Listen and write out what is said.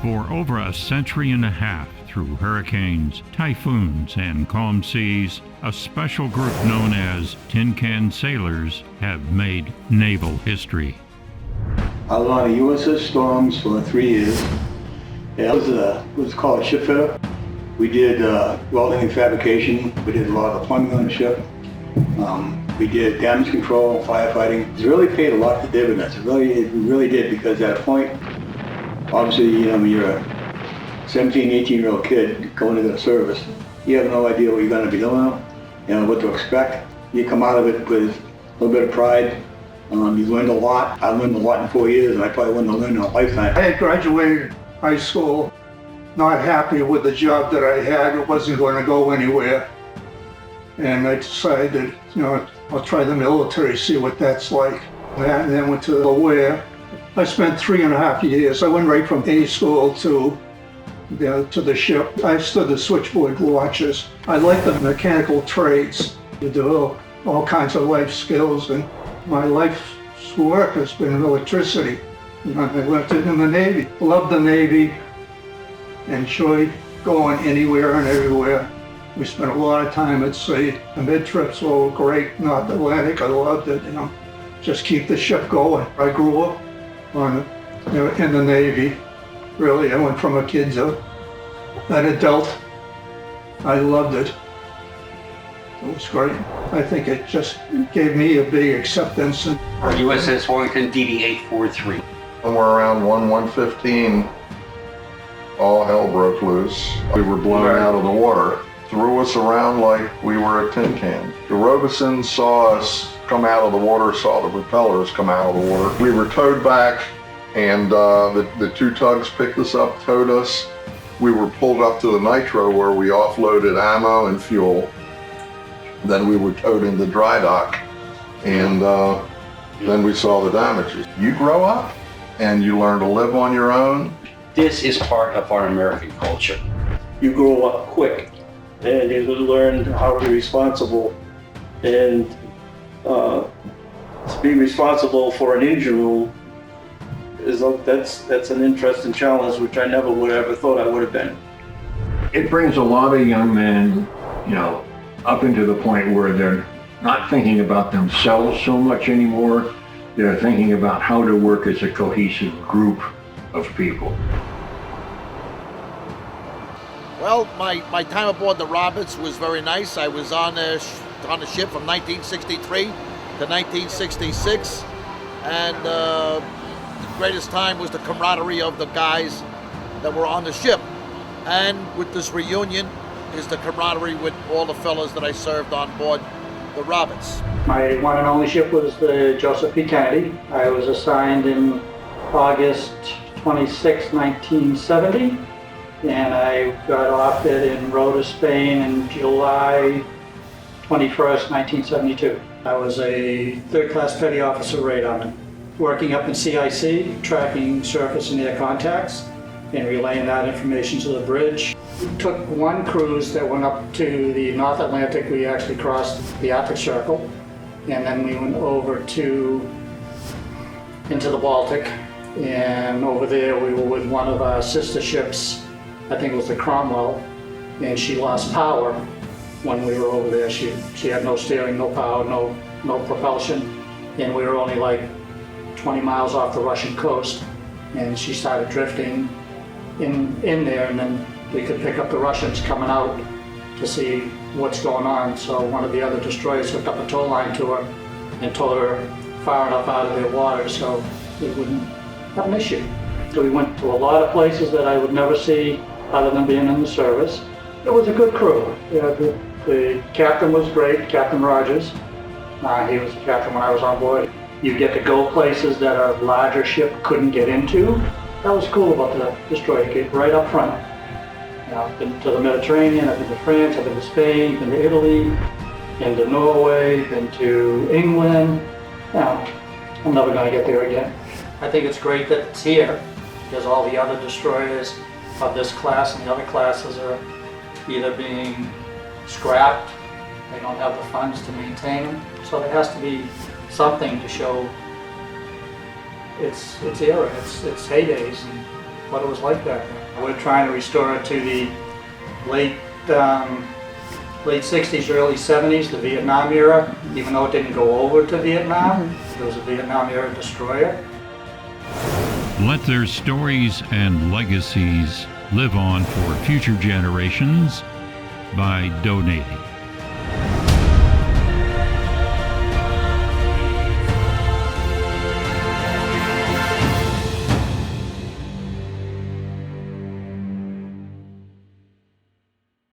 For over a century and a half, through hurricanes, typhoons, and calm seas, a special group known as Tin Can Sailors have made naval history. I was on the USS Storms for 3 years. I was called a ship fitter. We did welding and fabrication. We did a lot of the plumbing on the ship. We did damage control, firefighting. It really paid a lot of dividends. It really did, because at a point, obviously, you're a 17, 18-year-old kid going into the service. You have no idea what you're going to be doing, what to expect. You come out of it with a little bit of pride. You learned a lot. I learned a lot in 4 years, and I probably wouldn't have learned in a lifetime. I had graduated high school, not happy with the job that I had. It wasn't going to go anywhere. And I decided, I'll try the military, see what that's like. And then went to the WARE. I spent 3.5 years. I went right from A school to the ship. I stood the switchboard watches. I like the mechanical trades. You do all kinds of life skills, and my life's work has been in electricity. I left it in the Navy. Loved the Navy. Enjoyed going anywhere and everywhere. We spent a lot of time at sea. The mid trips were great. North Atlantic, I loved it. Just keep the ship going. I grew up in the Navy. Really, I went from a kid to an adult. I loved it. It was great. I think it just gave me a big acceptance. USS Washington DD-843. Somewhere around 1:15, all hell broke loose. We were blown out of the water. Threw us around like we were a tin can. The Robeson saw us come out of the water, saw the propellers come out of the water. We were towed back, and the two tugs picked us up, towed us. We were pulled up to the nitro where we offloaded ammo and fuel. Then we were towed into dry dock, and then we saw the damages. You grow up and you learn to live on your own. This is part of our American culture. You grow up quick, and you learn how to be responsible, and to be responsible for an engine room that's an interesting challenge, which I never would have ever thought I would have been. It brings a lot of young men, up into the point where they're not thinking about themselves so much anymore. They're thinking about how to work as a cohesive group of people. Well, my time aboard the Roberts was very nice. I was on the ship from 1963 to 1966, and the greatest time was the camaraderie of the guys that were on the ship. And with this reunion is the camaraderie with all the fellas that I served on board the Roberts. My one and only ship was the Joseph P. Kennedy. I was assigned in August 26, 1970. And I got off it in Rota, Spain in July 21st, 1972. I was a third-class petty officer radarman, working up in CIC, tracking surface and air contacts, and relaying that information to the bridge. We took one cruise that went up to the North Atlantic. We actually crossed the Arctic Circle, and then we went over into the Baltic, and over there we were with one of our sister ships. I think it was the Cromwell, and she lost power when we were over there. She had no steering, no power, no propulsion, and we were only like 20 miles off the Russian coast, and she started drifting in there, and then we could pick up the Russians coming out to see what's going on. So one of the other destroyers hooked up a tow line to her and towed her far enough out of their water so we wouldn't have an issue. So we went to a lot of places that I would never see other than being in the service. It was a good crew. The captain was great, Captain Rogers. He was the captain when I was on board. You get to go places that a larger ship couldn't get into. That was cool about the destroyer, get right up front. I've been to the Mediterranean, I've been to France, I've been to Spain, been to Italy, been to Norway, been to England. I'm never going to get there again. I think it's great that it's here, because all the other destroyers of this class and the other classes are either being scrapped, they don't have the funds to maintain them, so there has to be something to show its era, its heydays, and what it was like back then. We're trying to restore it to the late 60s, early 70s, the Vietnam era, even though it didn't go over to Vietnam. It was a Vietnam era destroyer. Let their stories and legacies live on for future generations by donating.